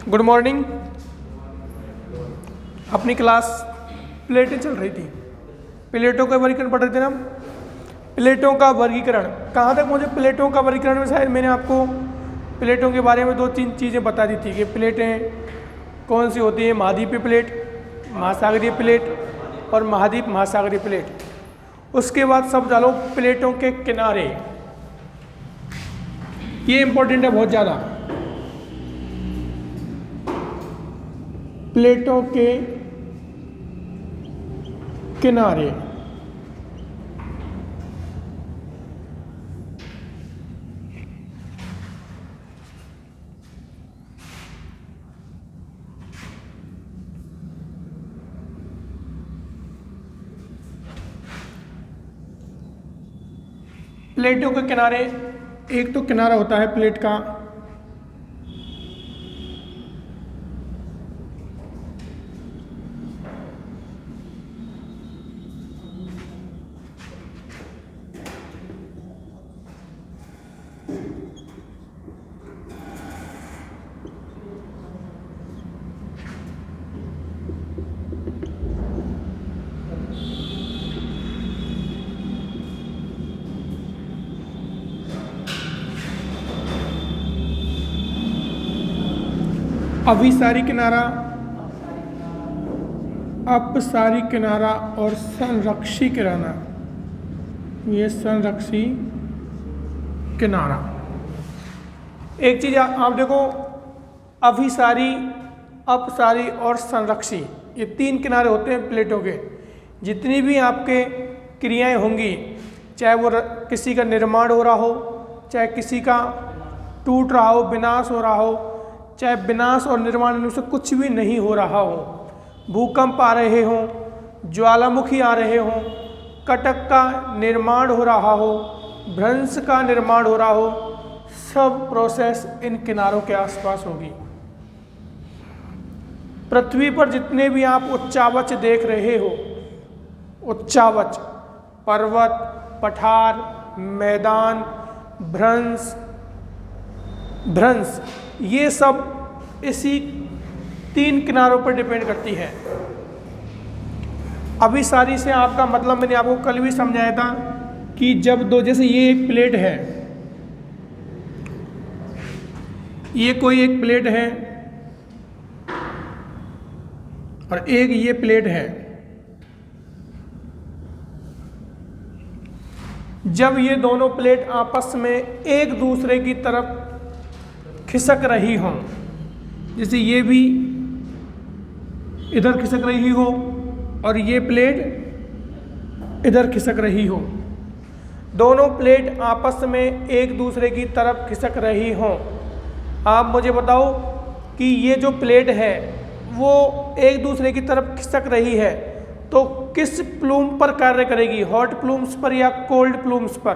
Good morning. अपनी class प्लेटें चल रही थी, प्लेटों का वर्गीकरण पढ़ रहे थे ना हम। प्लेटों का वर्गीकरण कहाँ तक मुझे प्लेटों का वर्गीकरण में शायद मैंने आपको प्लेटों के बारे में 2-3 चीज़ें बता दी थी कि प्लेटें कौन सी होती हैं। महाद्वीपीय प्लेट, महासागरीय प्लेट और महाद्वीप महासागरीय प्लेट। उसके बाद सब डालो प्लेटों के किनारे, ये इंपॉर्टेंट है बहुत ज़्यादा। प्लेटों के किनारे प्लेटों के किनारे, एक तो किनारा होता है प्लेट का अभिसारी किनारा, अपसारी किनारा और संरक्षी किनारा। ये संरक्षी किनारा। एक चीज़ आप देखो, अभिसारी, अपसारी और संरक्षी, ये 3 किनारे होते हैं प्लेटों के। जितनी भी आपके क्रियाएं होंगी, चाहे वो किसी का निर्माण हो रहा हो, चाहे किसी का टूट रहा हो, विनाश हो रहा हो, चाहे विनाश और निर्माण में से कुछ भी नहीं हो रहा हो, भूकंप आ रहे हों, ज्वालामुखी आ रहे हों, कटक का निर्माण हो रहा हो, भ्रंश का निर्माण हो रहा हो, सब प्रोसेस इन किनारों के आसपास होगी। पृथ्वी पर जितने भी आप उच्चावच देख रहे हो, उच्चावच, पर्वत, पठार, मैदान, भ्रंश, ये सब इसी 3 किनारों पर डिपेंड करती है। अभिसारी से आपका मतलब मैंने आपको कल भी समझाया था कि जब दो, जैसे ये एक प्लेट है, ये कोई एक प्लेट है और एक ये प्लेट है। जब ये दोनों प्लेट आपस में एक दूसरे की तरफ खिसक रही हों, जैसे ये भी इधर खिसक रही हो और ये प्लेट इधर खिसक रही हो, दोनों प्लेट आपस में एक दूसरे की तरफ खिसक रही हों, आप मुझे बताओ कि ये जो प्लेट है वो एक दूसरे की तरफ खिसक रही है तो किस प्लूम पर कार्य करेगी? हॉट प्लूम्स पर या कोल्ड प्लूम्स पर?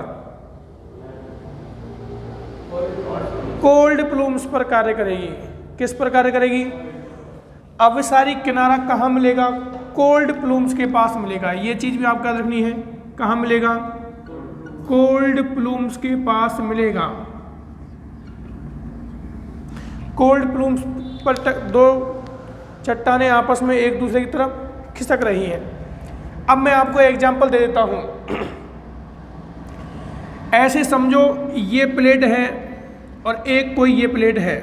कोल्ड प्लूम्स पर कार्य करेगी। किस पर कार्य करेगी? अभिसारी किनारा कहाँ मिलेगा? कोल्ड प्लूम्स के पास मिलेगा। ये चीज़ भी आपको याद रखनी है। कहाँ मिलेगा? कोल्ड प्लूम्स के पास मिलेगा। कोल्ड प्लूम्स पर दो चट्टानें आपस में एक दूसरे की तरफ खिसक रही हैं। अब मैं आपको एग्जाम्पल दे देता हूँ। ऐसे समझो ये प्लेट है और एक कोई ये प्लेट है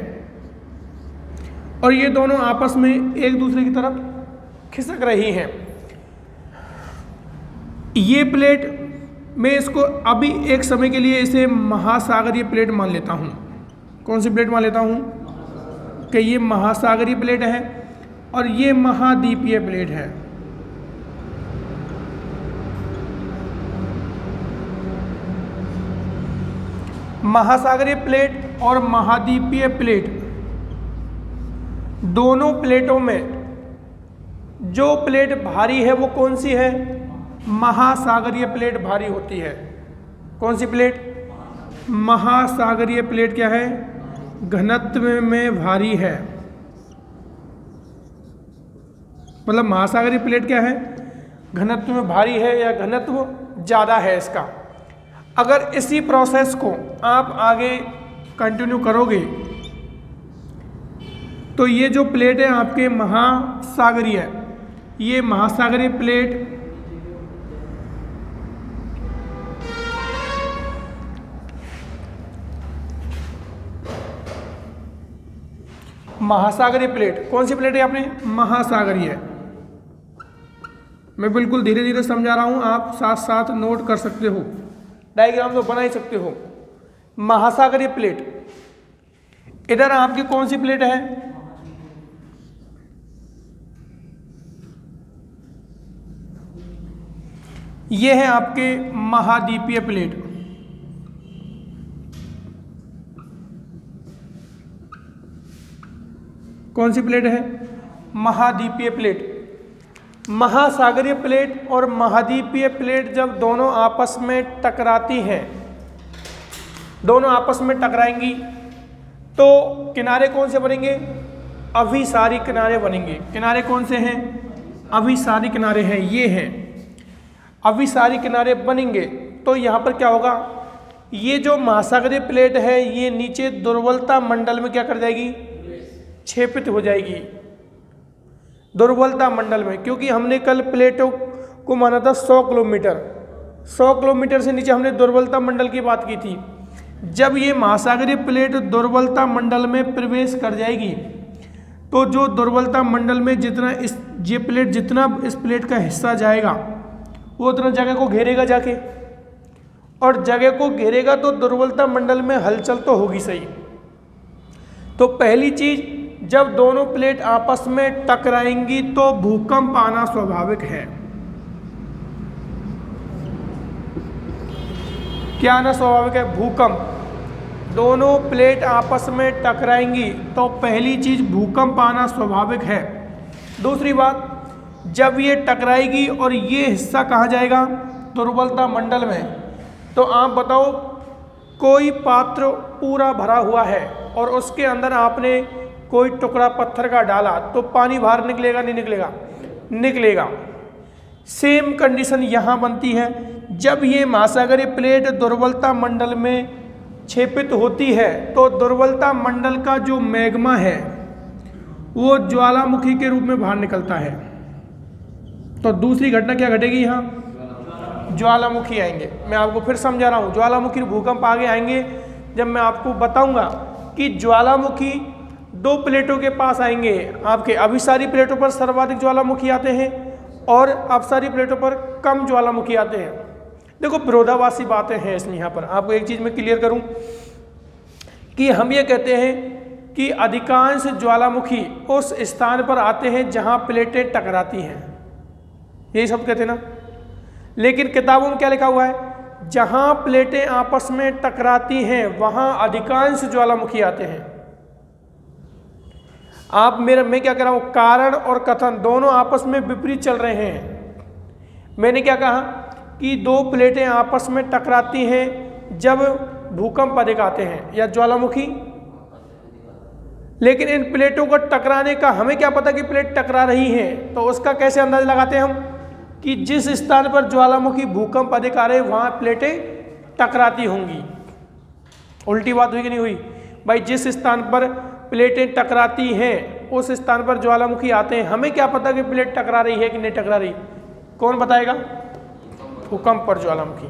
और ये दोनों आपस में एक दूसरे की तरफ खिसक रही हैं। ये प्लेट, मैं इसको अभी एक समय के लिए इसे महासागरीय प्लेट मान लेता हूँ। कौन सी प्लेट मान लेता हूँ? कि ये महासागरीय प्लेट है और ये महाद्वीपीय प्लेट है। महासागरीय प्लेट और महाद्वीपीय प्लेट, दोनों प्लेटों में जो प्लेट भारी है वो कौन सी है? महासागरीय प्लेट भारी होती है। कौन सी प्लेट? महासागरीय प्लेट क्या है? घनत्व में भारी है। मतलब महासागरीय प्लेट क्या है? घनत्व में भारी है या घनत्व ज़्यादा है इसका। अगर इसी प्रोसेस को आप आगे कंटिन्यू करोगे तो ये जो प्लेट है आपके महासागरीय है, ये महासागरीय प्लेट महासागरीय प्लेट, कौन सी प्लेट है आपने? महासागरीय है। मैं बिल्कुल धीरे धीरे समझा रहा हूं, आप साथ साथ नोट कर सकते हो, डायग्राम तो बना ही सकते हो। महासागरीय प्लेट, इधर आपकी कौन सी प्लेट है? ये है आपके महाद्वीपीय प्लेट। कौन सी प्लेट है? महाद्वीपीय प्लेट। महासागरीय प्लेट और महाद्वीपीय प्लेट जब दोनों आपस में टकराती हैं, दोनों आपस में टकराएंगी तो किनारे कौन से बनेंगे? अभिसारी किनारे बनेंगे। किनारे कौन से हैं? अभिसारी किनारे हैं, ये हैं अभिसारी किनारे बनेंगे। तो यहाँ पर क्या होगा? ये जो महासागरीय प्लेट है ये नीचे दुर्बलता मंडल में क्या कर जाएगी? क्षेपित हो जाएगी दुर्बलता मंडल में, क्योंकि हमने कल प्लेटों को माना था 100 किलोमीटर। 100 किलोमीटर से नीचे हमने दुर्बलता मंडल की बात की थी। जब ये महासागरीय प्लेट दुर्बलता मंडल में प्रवेश कर जाएगी तो जो दुर्बलता मंडल में जितना ये प्लेट जितना इस प्लेट का हिस्सा जाएगा वो उतना जगह को घेरेगा जाके, और जगह को घेरेगा तो दुर्बलता मंडल में हलचल तो होगी सही। तो पहली चीज, जब दोनों प्लेट आपस में टकराएंगी तो भूकंप आना स्वाभाविक है। क्या आना स्वाभाविक है? भूकंप। दोनों प्लेट आपस में टकराएंगी तो पहली चीज भूकंप आना स्वाभाविक है। दूसरी बात, जब ये टकराएगी और ये हिस्सा कहाँ जाएगा? दुर्बलता मंडल में। तो आप बताओ, कोई पात्र पूरा भरा हुआ है और उसके अंदर आपने कोई टुकड़ा पत्थर का डाला तो पानी बाहर निकलेगा नहीं निकलेगा? निकलेगा। सेम कंडीशन यहाँ बनती है। जब ये महासागरीय प्लेट दुर्बलता मंडल में क्षेपित होती है तो दुर्बलता मंडल का जो मैग्मा है वो ज्वालामुखी के रूप में बाहर निकलता है। तो दूसरी घटना क्या घटेगी? यहाँ ज्वालामुखी आएंगे। मैं आपको फिर समझा रहा हूँ, ज्वालामुखी भूकंप आगे आएंगे जब मैं आपको बताऊंगा कि ज्वालामुखी दो प्लेटों के पास आएंगे। आपके अभिसारी प्लेटों पर सर्वाधिक ज्वालामुखी आते हैं और अपसारी प्लेटों पर कम ज्वालामुखी आते हैं। देखो, विरोधाभासी बातें हैं इसमें। यहाँ पर आपको एक चीज़ मैं क्लियर करूं कि हम ये कहते हैं कि अधिकांश ज्वालामुखी उस स्थान पर आते हैं जहाँ प्लेटें टकराती हैं, यही सब कहते हैं ना। लेकिन किताबों में क्या लिखा हुआ है? जहाँ प्लेटें आपस में टकराती हैं वहाँ अधिकांश ज्वालामुखी आते हैं। मैं क्या कह रहा हूँ? कारण और कथन दोनों आपस में विपरीत चल रहे हैं। मैंने क्या कहा कि दो प्लेटें आपस में टकराती हैं जब भूकंप अधिक आते हैं या ज्वालामुखी। लेकिन इन प्लेटों को टकराने का हमें क्या पता कि प्लेट टकरा रही है? तो उसका कैसे अंदाज लगाते हैं हम कि जिस स्थान पर ज्वालामुखी भूकंप अधिक आ रहे वहाँ प्लेटें टकराती होंगी। उल्टी बात हुई कि नहीं हुई भाई? जिस स्थान पर प्लेटें टकराती हैं उस स्थान पर ज्वालामुखी आते हैं। हमें क्या पता कि प्लेट टकरा रही है कि नहीं टकरा रही? कौन बताएगा? भूकंप और ज्वालामुखी।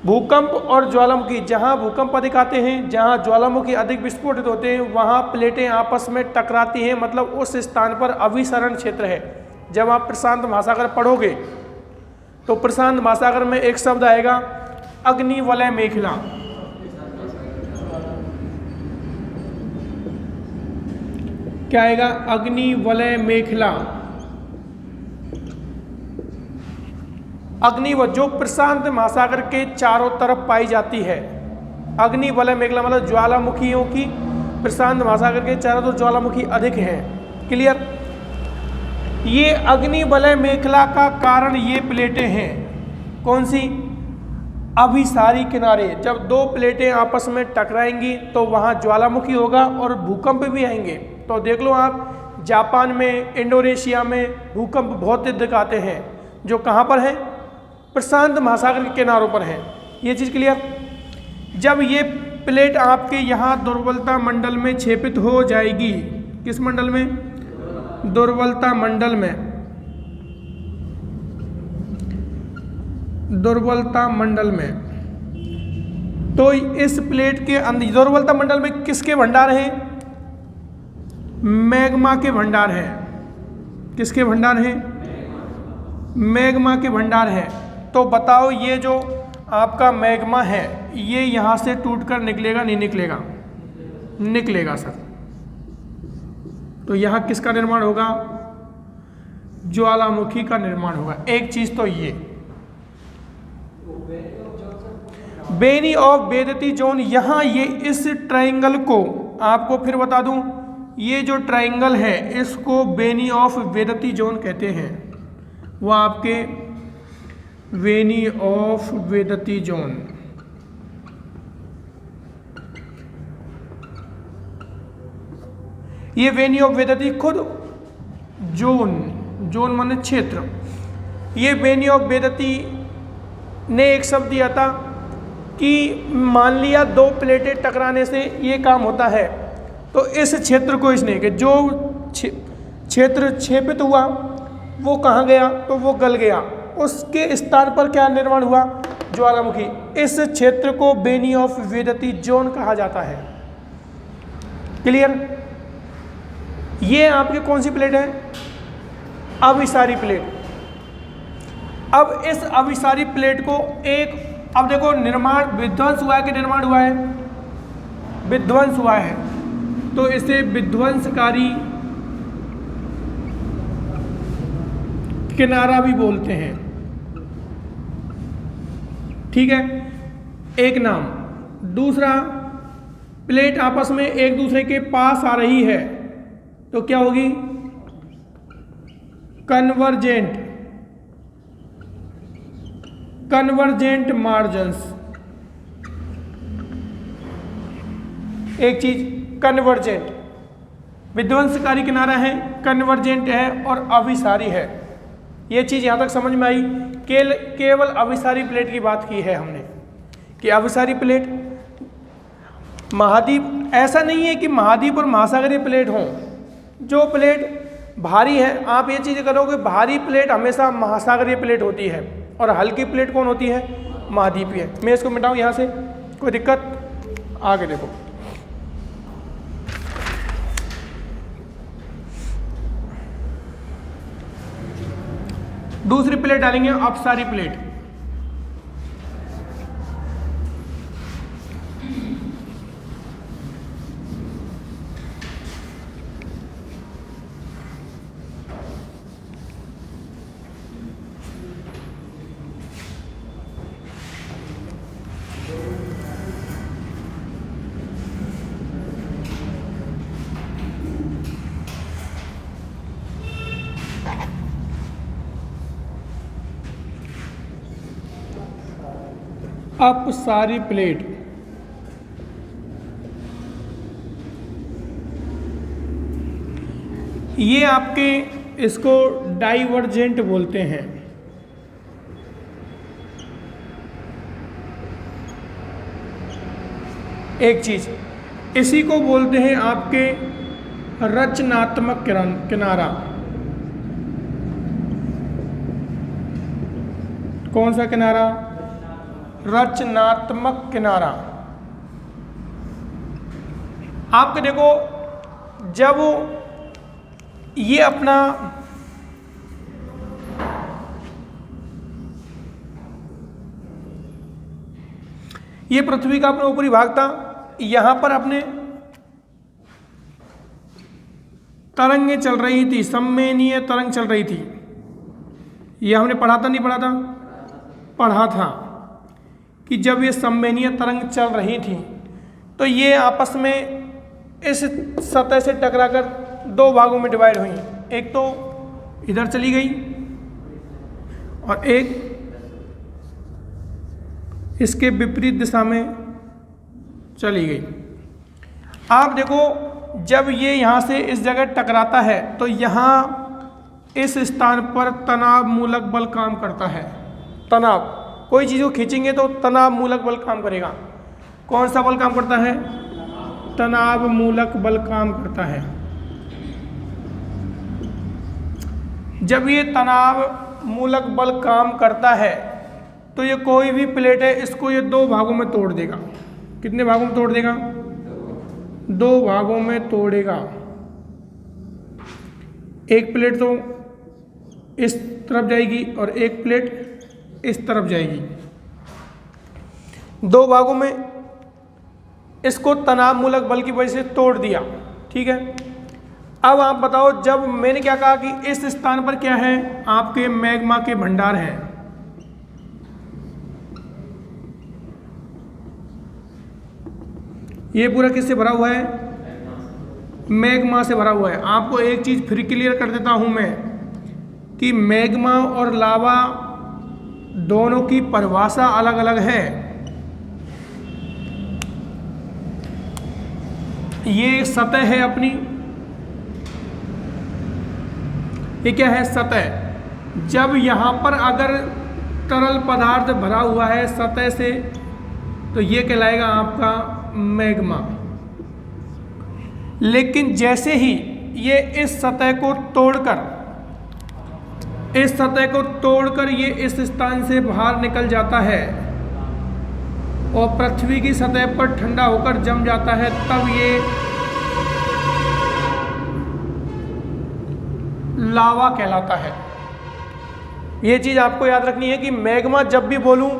भूकंप और ज्वालामुखी, जहां भूकंप अधिक आते हैं, जहां ज्वालामुखी अधिक विस्फोटित होते हैं, वहां प्लेटें आपस में टकराती हैं। मतलब उस स्थान पर अभिसरण क्षेत्र है। जब आप प्रशांत महासागर पढ़ोगे तो प्रशांत महासागर में एक शब्द आएगा अग्निवलय मेखला। क्या आएगा? अग्निवलय मेखला। अग्निवलय जो प्रशांत महासागर के चारों तरफ पाई जाती है। अग्निवलय मेखला मतलब ज्वालामुखियों की प्रशांत महासागर के चारों तरफ ज्वालामुखी अधिक हैं। क्लियर? ये अग्निवलय मेखला का कारण ये प्लेटें हैं। कौन सी? अभिसारी किनारे। जब दो प्लेटें आपस में टकराएंगी तो वहाँ ज्वालामुखी होगा और भूकंप भी आएंगे। तो देख लो आप, जापान में, इंडोनेशिया में भूकंप बहुत अधिक आते हैं जो कहाँ पर हैं? प्रशांत महासागर के किनारों पर हैं। ये चीज़ क्लियर? जब ये प्लेट आपके यहाँ दुर्बलता मंडल में छेपित हो जाएगी। किस मंडल में? दुर्बलता मंडल में। दुर्बलता मंडल में। तो इस प्लेट के अंदर दुर्बलता मंडल में किसके भंडार हैं? मैग्मा के भंडार हैं। किसके भंडार हैं? मैग्मा के भंडार हैं। तो बताओ ये जो आपका मैग्मा है ये यहाँ से टूटकर निकलेगा नहीं निकलेगा? निकलेगा सर। तो यहाँ किसका निर्माण होगा? ज्वालामुखी का निर्माण होगा। एक चीज तो ये बेनी ऑफ वेदती जोन, यहाँ ये इस ट्राइंगल को आपको फिर बता दूं, ये जो ट्राइंगल है इसको बेनी ऑफ वेदती जोन कहते हैं। वो आपके वेनी ऑफ वेदती जोन। ये वेनी ऑफ वेदती खुद जोन, जोन माने क्षेत्र। ये वेनी ऑफ वेदती ने एक शब्द दिया था कि मान लिया दो प्लेटें टकराने से ये काम होता है, तो इस क्षेत्र को इसने कि जो क्षेत्र छेपित हुआ वो कहाँ गया? तो वो गल गया। उसके स्थान पर क्या निर्माण हुआ? ज्वालामुखी। इस क्षेत्र को बेनी ऑफ वेदती जोन कहा जाता है। क्लियर? ये आपकी कौन सी प्लेट है? अभिसारी प्लेट। अब इस अभिसारी प्लेट को एक, अब देखो निर्माण विध्वंस हुआ है कि निर्माण हुआ है? विध्वंस हुआ है। तो इसे विध्वंसकारी किनारा भी बोलते हैं। ठीक है, एक नाम। दूसरा, प्लेट आपस में एक दूसरे के पास आ रही है तो क्या होगी? Convergent, convergent margins. एक चीज कन्वर्जेंट, विध्वंसकारी किनारा है, कन्वर्जेंट है और अभिसारी है। ये चीज यहां तक समझ में आई? केवल अभिसारी प्लेट की बात की है हमने कि अभिसारी प्लेट महाद्वीप, ऐसा नहीं है कि महाद्वीप और महासागरीय प्लेट हों। जो प्लेट भारी है, आप ये चीज़ करोगे, भारी प्लेट हमेशा महासागरीय प्लेट होती है और हल्की प्लेट कौन होती है? महाद्वीपीय। मैं इसको मिटाऊं यहाँ से, कोई दिक्कत? आगे देखो, दूसरी प्लेट डालेंगे अपसारी प्लेट। अपसारी प्लेट, ये आपके इसको डाइवर्जेंट बोलते हैं। एक चीज इसी को बोलते हैं आपके रचनात्मक किनारा। कौन सा किनारा? रचनात्मक किनारा। आपके देखो, जब ये अपना ये पृथ्वी का अपना ऊपरी भाग था, यहां पर अपने तरंगें चल रही थी, सम्मेनीय तरंग चल रही थी। ये हमने पढ़ा था, नहीं पढ़ा था? पढ़ा था कि जब ये सम्मेनीय तरंग चल रही थी तो ये आपस में इस सतह से टकराकर दो भागों में डिवाइड हुई। एक तो इधर चली गई और एक इसके विपरीत दिशा में चली गई। आप देखो, जब ये यहाँ से इस जगह टकराता है तो यहाँ इस स्थान पर तनाव मूलक बल काम करता है। तनाव, कोई चीज़ को खींचेंगे तो तनाव मूलक बल काम करेगा। कौन सा बल काम करता है? तनाव मूलक बल काम करता है। जब ये तनाव मूलक बल काम करता है तो ये कोई भी प्लेट है इसको ये दो भागों में तोड़ देगा। कितने भागों में तोड़ देगा? दो भागों में तोड़ेगा। एक प्लेट तो इस तरफ जाएगी और एक प्लेट इस तरफ जाएगी। दो भागों में इसको तनाव मूलक बल की वजह से तोड़ दिया। ठीक है, अब आप बताओ, जब मैंने क्या कहा कि इस स्थान पर क्या है? आपके मैग्मा के भंडार हैं। ये पूरा किससे भरा हुआ है? मैग्मा से भरा हुआ है। आपको एक चीज फिर क्लियर कर देता हूं मैं कि मैग्मा और लावा दोनों की परिभाषा अलग अलग है। ये सतह है अपनी, ये क्या है? सतह। जब यहां पर अगर तरल पदार्थ भरा हुआ है सतह से तो ये कहलाएगा आपका मैग्मा। लेकिन जैसे ही ये इस सतह को तोड़कर ये इस स्थान से बाहर निकल जाता है और पृथ्वी की सतह पर ठंडा होकर जम जाता है, तब ये लावा कहलाता है। ये चीज आपको याद रखनी है कि मैग्मा जब भी बोलूं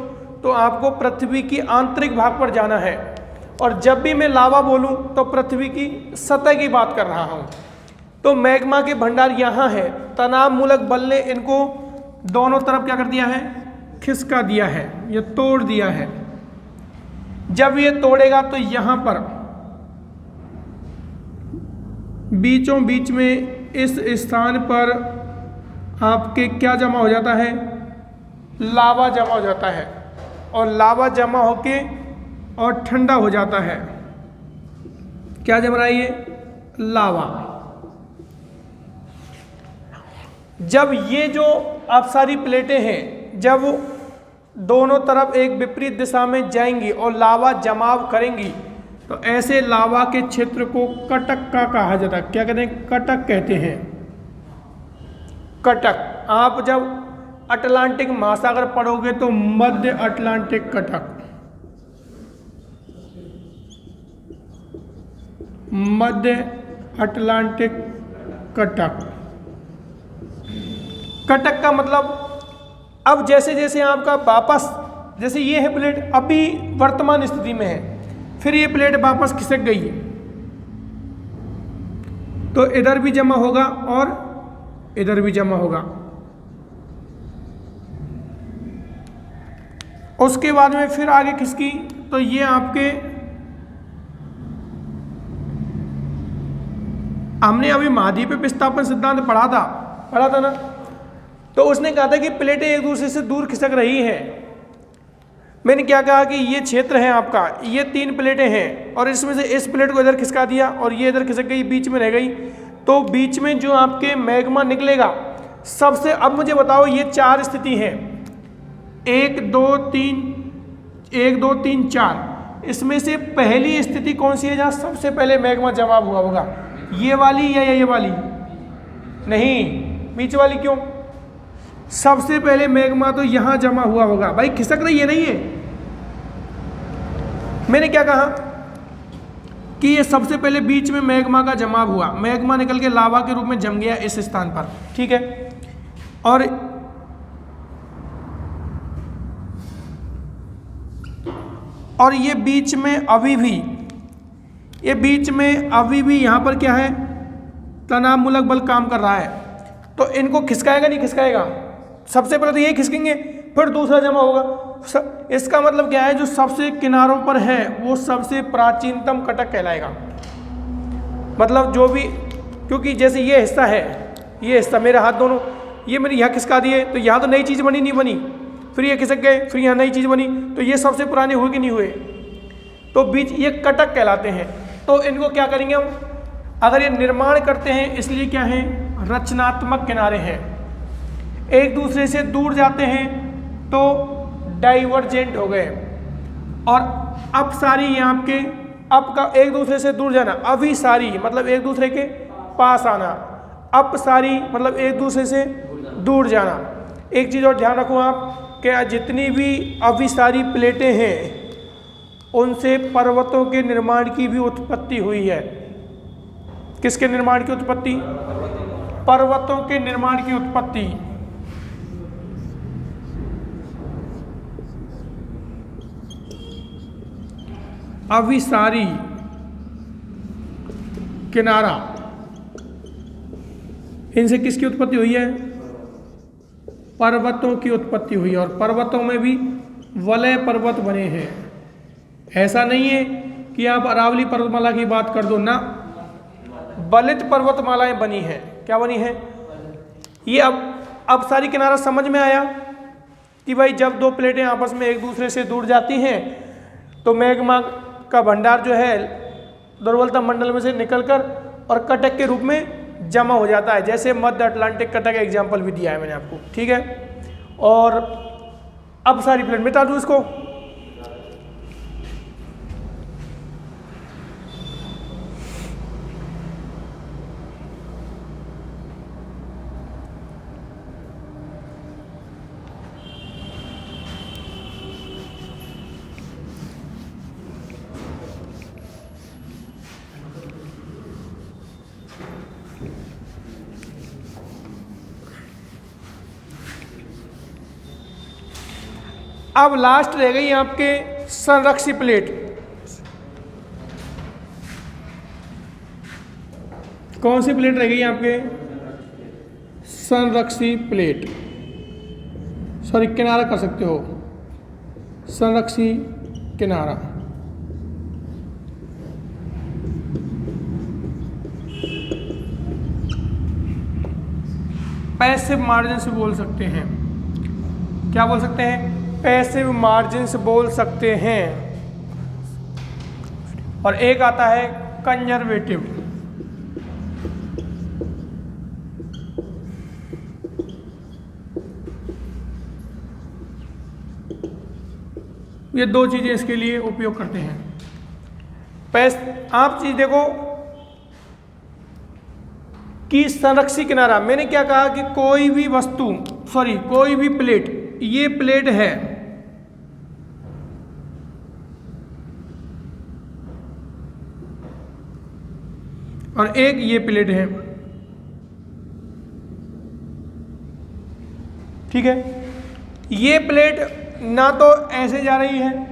तो आपको पृथ्वी की आंतरिक भाग पर जाना है, और जब भी मैं लावा बोलूं तो पृथ्वी की सतह की बात कर रहा हूं। तो मैग्मा के भंडार यहां है। तनाव मूलक बल ने इनको दोनों तरफ क्या कर दिया है? खिसका दिया है, ये तोड़ दिया है। जब ये तोड़ेगा तो यहां पर बीचों बीच में इस स्थान पर आपके क्या जमा हो जाता है? लावा जमा हो जाता है, और लावा जमा होके और ठंडा हो जाता है। क्या जम रहा है? ये लावा। जब ये जो आप सारी प्लेटें हैं, जब दोनों तरफ एक विपरीत दिशा में जाएंगी और लावा जमाव करेंगी, तो ऐसे लावा के क्षेत्र को कटक का कहा जाता है। क्या कहते हैं? कटक कहते हैं। कटक। आप जब अटलांटिक महासागर पढ़ोगे तो मध्य अटलांटिक कटक, मध्य अटलांटिक कटक। कटक का मतलब, अब जैसे जैसे आपका वापस, जैसे ये है प्लेट अभी वर्तमान स्थिति में है, फिर ये प्लेट वापस खिसक गई है तो इधर भी जमा होगा और इधर भी जमा होगा। उसके बाद में फिर आगे खिसकी तो ये आपके, हमने अभी महाद्वीप विस्थापन सिद्धांत पढ़ा था ना, तो उसने कहा था कि प्लेटें एक दूसरे से दूर खिसक रही हैं। मैंने क्या कहा कि ये क्षेत्र है आपका, ये 3 प्लेटें हैं और इसमें से इस प्लेट को इधर खिसका दिया और ये इधर खिसक गई, बीच में रह गई, तो बीच में जो आपके मैग्मा निकलेगा सबसे, अब मुझे बताओ ये 4 स्थिति हैं, 1 2 3 4, इसमें से पहली स्थिति कौन सी है जहाँ सबसे पहले मैग्मा जमा हुआ होगा? ये वाली या ये वाली? नहीं, बीच वाली। क्यों? सबसे पहले मैग्मा तो यहां जमा हुआ होगा। भाई खिसक रही है नहीं है? मैंने क्या कहा कि ये सबसे पहले बीच में मैग्मा का जमाव हुआ, मैग्मा निकल के लावा के रूप में जम गया इस स्थान पर। ठीक है, और ये बीच में अभी भी यहां पर क्या है? तनाव मूलक बल काम कर रहा है, तो इनको खिसकाएगा नहीं खिसकाएगा? सबसे पहले तो ये खिसकेंगे, फिर दूसरा जमा होगा। इसका मतलब क्या है? जो सबसे किनारों पर है वो सबसे प्राचीनतम कटक कहलाएगा। मतलब जो भी, क्योंकि जैसे ये हिस्सा है, ये हिस्सा मेरे हाथ दोनों, ये मैंने यहाँ खिसका दिए तो यहाँ तो नई चीज़ बनी नहीं बनी, फिर ये खिसक गए, फिर यहाँ नई चीज़ बनी, तो ये सबसे पुराने हुए कि नहीं हुए? तो बीच ये कटक कहलाते हैं। तो इनको क्या करेंगे हम? अगर ये निर्माण करते हैं, इसलिए क्या है? रचनात्मक किनारे हैं। एक दूसरे से दूर जाते हैं तो डाइवर्जेंट हो गए, और अपसारी ये आपके अप का एक दूसरे से दूर जाना, अभिसारी मतलब एक दूसरे के पास आना, अपसारी मतलब एक दूसरे से दूर जाना। एक चीज़ और ध्यान रखो आप कि जितनी भी अभिसारी प्लेटें हैं उनसे पर्वतों के निर्माण की भी उत्पत्ति हुई है। किसके निर्माण की उत्पत्ति? पर्वतों के निर्माण की उत्पत्ति। अभिसारी किनारा, इनसे किसकी उत्पत्ति हुई है? पर्वतों की उत्पत्ति हुई है। और पर्वतों में भी वलय पर्वत बने हैं। ऐसा नहीं है कि आप अरावली पर्वतमाला की बात कर दो ना, वलित पर्वतमालाएं बनी हैं। क्या बनी है? ये अब सारी किनारा समझ में आया कि भाई जब दो प्लेटें आपस में एक दूसरे से दूर जाती हैं तो मैग्मा का भंडार जो है दुर्बलता मंडल में से निकलकर और कटक के रूप में जमा हो जाता है। जैसे मध्य अटलांटिक कटक एग्जाम्पल भी दिया है मैंने आपको, ठीक है। और अब सारी प्लेट मिटा दूँ इसको, अब लास्ट रह गई आपके संरक्षी प्लेट। कौन सी प्लेट रह गई आपके? संरक्षी प्लेट, सॉरी किनारा कर सकते हो, संरक्षी किनारा। पैसिव मार्जिन से बोल सकते हैं। क्या बोल सकते हैं? पैसिव मार्जिन से बोल सकते हैं। और एक आता है कंजर्वेटिव। ये दो चीजें इसके लिए उपयोग करते हैं। आप चीज देखो कि संरक्षी किनारा, मैंने क्या कहा कि कोई भी वस्तु, सॉरी कोई भी प्लेट, ये प्लेट है, और एक ये प्लेट है, ठीक है। ये प्लेट ना तो ऐसे जा रही है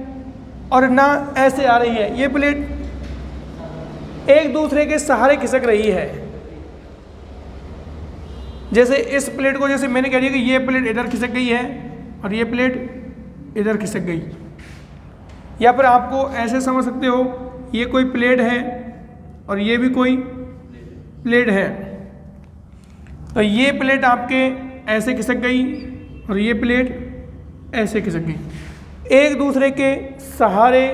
और ना ऐसे आ रही है, ये प्लेट एक दूसरे के सहारे खिसक रही है। जैसे इस प्लेट को, जैसे मैंने कह दिया कि ये प्लेट इधर खिसक गई है और ये प्लेट इधर खिसक गई, या फिर आपको ऐसे समझ सकते हो, ये कोई प्लेट है और ये भी कोई प्लेट है, तो ये प्लेट आपके ऐसे खिसक गई और ये प्लेट ऐसे खिसक गई। एक दूसरे के सहारे,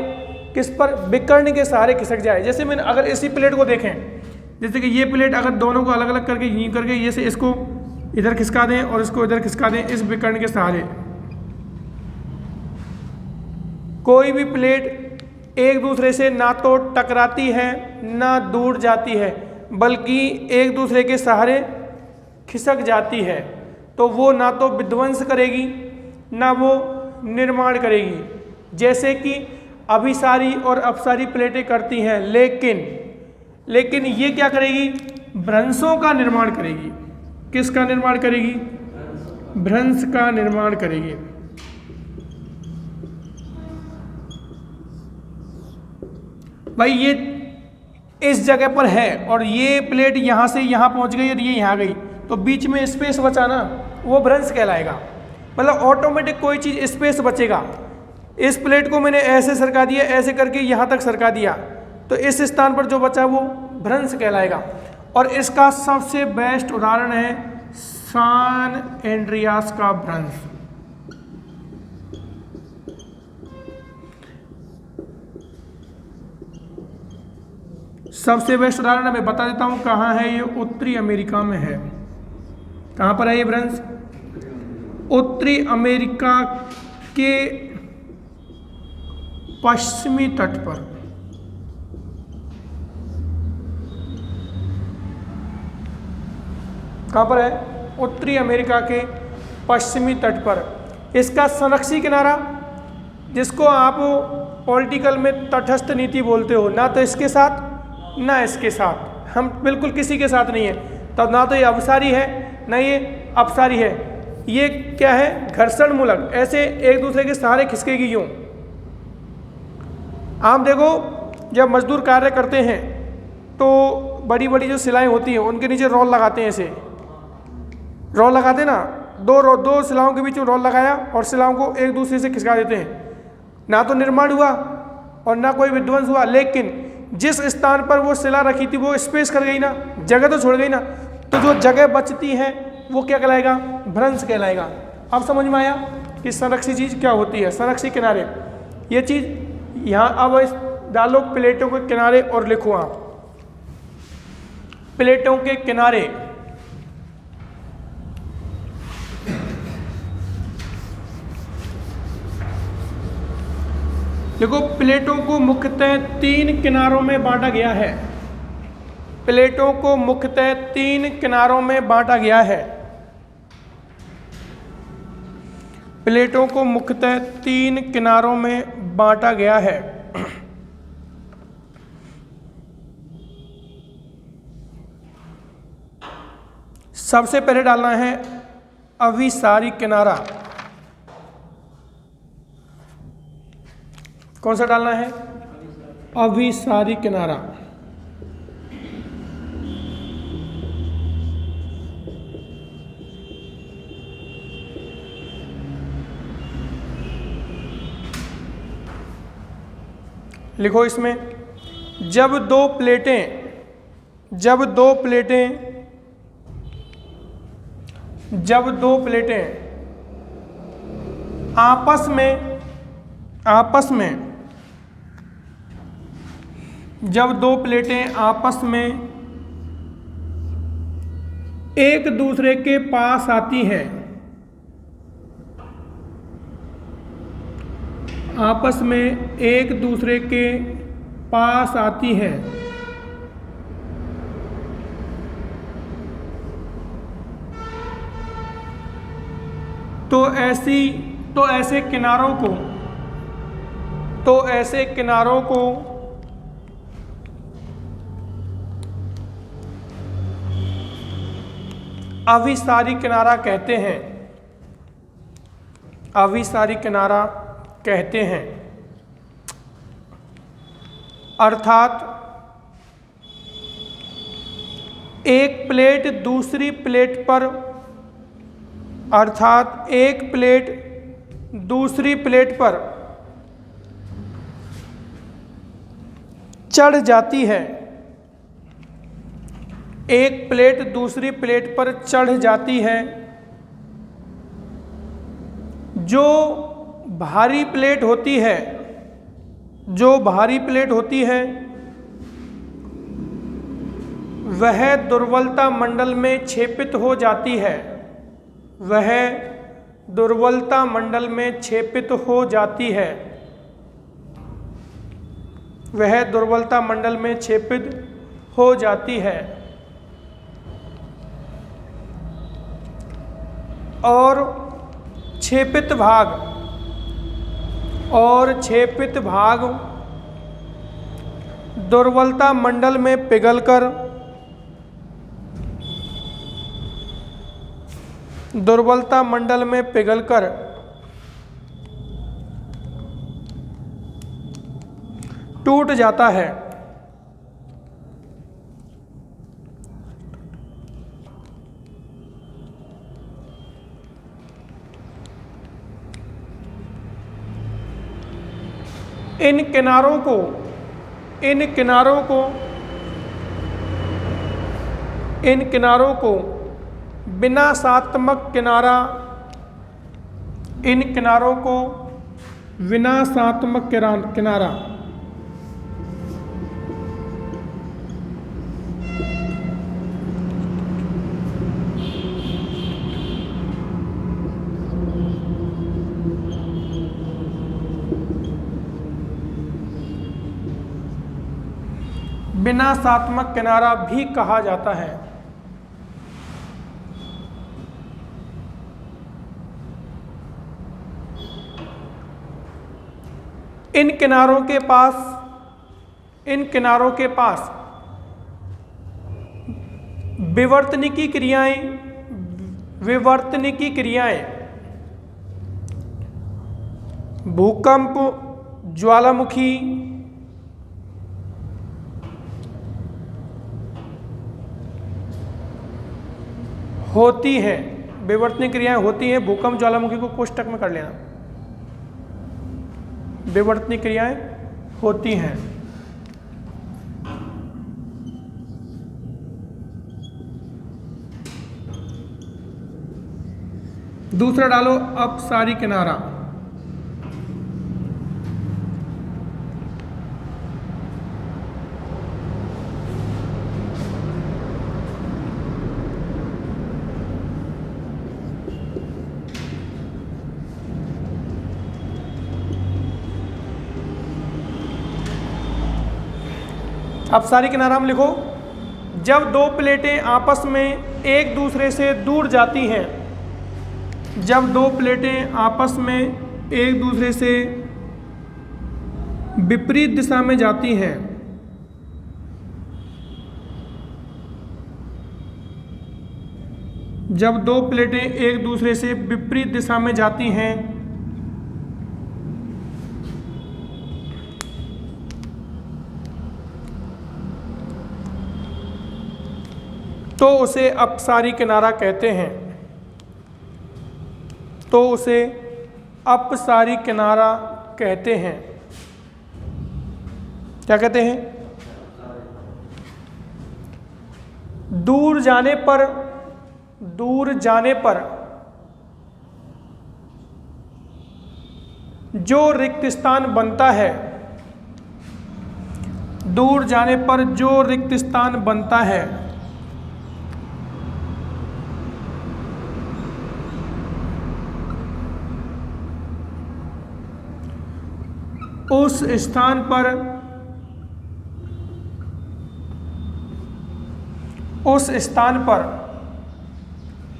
किस पर? विकर्ण के सहारे खिसक जाए। जैसे मैंने अगर इसी प्लेट को देखें, जैसे कि ये प्लेट अगर दोनों को अलग अलग करके यूं करके जैसे इसको इधर खिसका दें और इसको इधर खिसका दें, इस विकर्ण के सहारे, कोई भी प्लेट एक दूसरे से ना तो टकराती है ना दूर जाती है, बल्कि एक दूसरे के सहारे खिसक जाती है, तो वो ना तो विध्वंस करेगी ना वो निर्माण करेगी, जैसे कि अभिसारी और अपसारी प्लेटें करती हैं। लेकिन ये क्या करेगी? भ्रंशों का निर्माण करेगी। किसका निर्माण करेगी? भ्रंश का निर्माण करेगी। भाई ये इस जगह पर है और ये प्लेट यहाँ से यहाँ पहुँच गई और ये यहाँ गई, तो बीच में स्पेस बचा ना, वो भ्रंश कहलाएगा। मतलब ऑटोमेटिक कोई चीज़ स्पेस बचेगा। इस प्लेट को मैंने ऐसे सरका दिया, ऐसे करके यहाँ तक सरका दिया, तो इस स्थान पर जो बचा वो भ्रंश कहलाएगा। और इसका सबसे बेस्ट उदाहरण है सान एंड्रियास का भ्रंश। सबसे बेस्ट उदाहरण मैं बता देता हूँ कहाँ है। ये उत्तरी अमेरिका में है। कहाँ पर है ये भ्रंश? उत्तरी अमेरिका के पश्चिमी तट पर। कहाँ पर है? उत्तरी अमेरिका के पश्चिमी तट पर। इसका संरक्षी किनारा, जिसको आप पॉलिटिकल में तटस्थ नीति बोलते हो, ना तो इसके साथ ना इसके साथ, हम बिल्कुल किसी के साथ नहीं है, तब ना तो ये अवसारी है ना ये अपसारी है। ये क्या है? घर्षण मूलक, ऐसे एक दूसरे के सहारे खिसकेगी यूँ। आप देखो जब मजदूर कार्य करते हैं तो बड़ी बड़ी जो सिलाएं होती हैं उनके नीचे रोल लगाते हैं, ऐसे रोल लगाते हैं ना, दो सिलाओं के बीच में रोल लगाया और सिलाओं को एक दूसरे से खिसका देते हैं। ना तो निर्माण हुआ और ना कोई विध्वंस हुआ, लेकिन जिस स्थान पर वो सिला रखी थी वो स्पेस कर गई ना, जगह तो छोड़ गई ना, तो जो जगह बचती है वो क्या कहलाएगा? भ्रंश कहलाएगा। अब समझ में आया कि संरक्षी चीज़ क्या होती है? संरक्षी किनारे, ये चीज़ यहाँ। अब इस डालो प्लेटों के किनारे और लिखो आप प्लेटों के किनारे। देखो प्लेटों को मुख्यतः 3 किनारों में बांटा गया है। प्लेटों को मुख्यतः 3 किनारों में बांटा गया है। प्लेटों को मुख्यतः 3 किनारों में बांटा गया है। सबसे पहले डालना है अभिसारी किनारा। कौन सा डालना है? अभिसारी किनारा। लिखो इसमें, जब दो प्लेटें आपस में जब दो प्लेटें आपस में एक दूसरे के पास आती हैं, आपस में एक दूसरे के पास आती हैं, तो ऐसे किनारों को अभिसारी किनारा कहते हैं। अभिसारी किनारा कहते हैं। अर्थात एक प्लेट दूसरी प्लेट पर चढ़ जाती है। एक प्लेट दूसरी प्लेट पर चढ़ जाती है। जो भारी प्लेट होती है वह दुर्बलता मंडल में क्षेपित हो जाती है। वह दुर्बलता मंडल में क्षेपित हो जाती है। वह दुर्बलता मंडल में क्षेपित हो जाती है। और क्षेपित भाग दुर्बलता मंडल में पिघलकर टूट जाता है। इन किनारों को विनाशात्मक किनारा विनाशात्मक किनारा भी कहा जाता है। इन किनारों के पास विवर्तनिकी क्रियाएं भूकंप, ज्वालामुखी, होती हैं। विवर्तनिक क्रियाएं होती हैं। भूकंप, ज्वालामुखी को कोष्टक में कर लेना। विवर्तनिक क्रियाएं होती हैं। दूसरा डालो अपसारी किनारा। अपसारी किनारा में लिखो, जब दो प्लेटें आपस में एक दूसरे से दूर जाती हैं, जब दो प्लेटें आपस में एक दूसरे से विपरीत दिशा में जाती हैं, जब दो प्लेटें एक दूसरे से विपरीत दिशा में जाती हैं तो उसे अपसारी किनारा कहते हैं। तो उसे अपसारी किनारा कहते हैं। क्या कहते हैं? दूर जाने पर जो रिक्त स्थान बनता है, दूर जाने पर जो रिक्त स्थान बनता है उस स्थान पर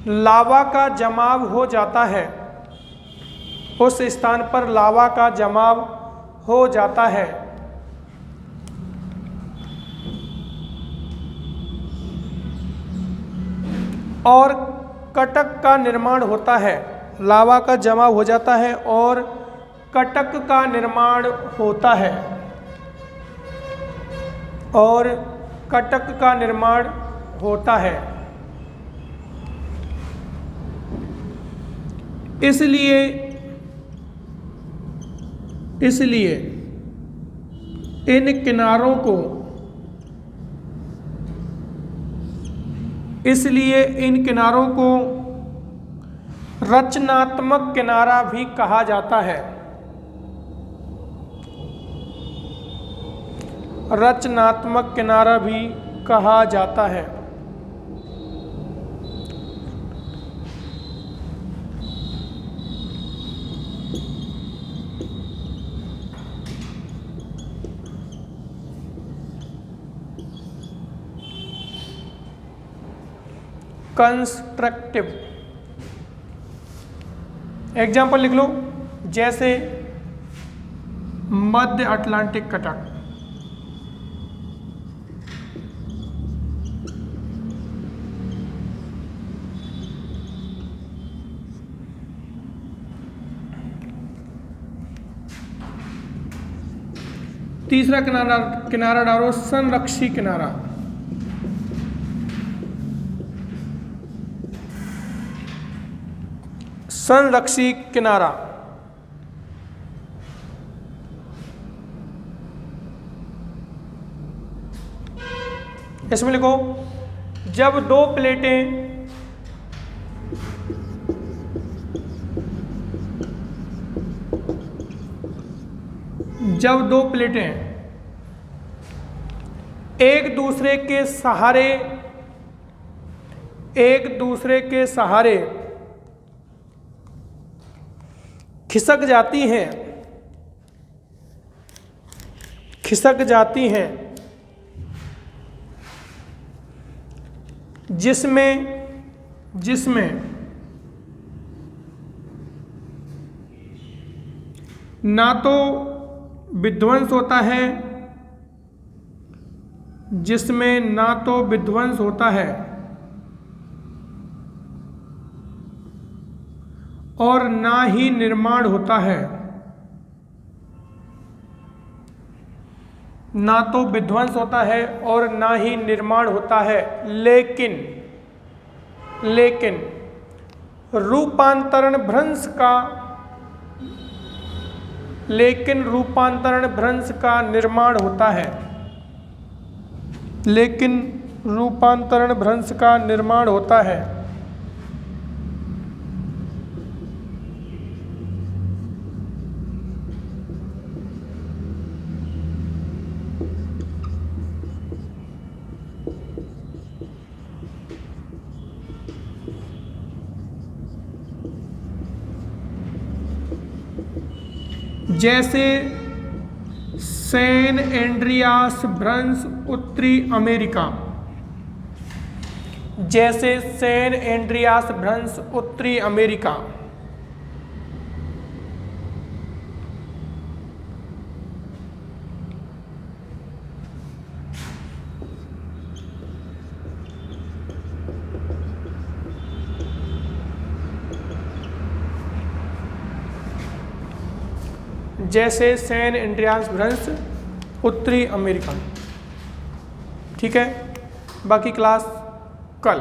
लावा का जमाव हो जाता है। उस स्थान पर लावा का जमाव हो जाता है। और कटक का निर्माण होता है। लावा का जमाव हो जाता है और कटक का निर्माण होता है। और कटक का निर्माण होता है। इसलिए इन किनारों को रचनात्मक किनारा भी कहा जाता है। रचनात्मक किनारा भी कहा जाता है। कंस्ट्रक्टिव एग्जाम्पल लिख लो, जैसे मध्य अटलांटिक कटक। तीसरा किनारा डालो संरक्षी किनारा। संरक्षी किनारा इसमें लिखो, जब दो प्लेटें एक दूसरे के सहारे खिसक जाती हैं जिसमें ना तो विध्वंस होता है, जिसमें ना तो विध्वंस होता है और ना ही निर्माण होता है, ना तो विध्वंस होता है और ना ही निर्माण होता है, लेकिन रूपांतरण भ्रंश का निर्माण होता है, लेकिन रूपांतरण भ्रंश का निर्माण होता है। जैसे सैन एंड्रियास भ्रंश उत्तरी अमेरिका, जैसे सैन एंड्रियास भ्रंश उत्तरी अमेरिका। जैसे सैन एंड्रियास भ्रंश उत्तरी अमेरिका। ठीक है, बाकी क्लास कल।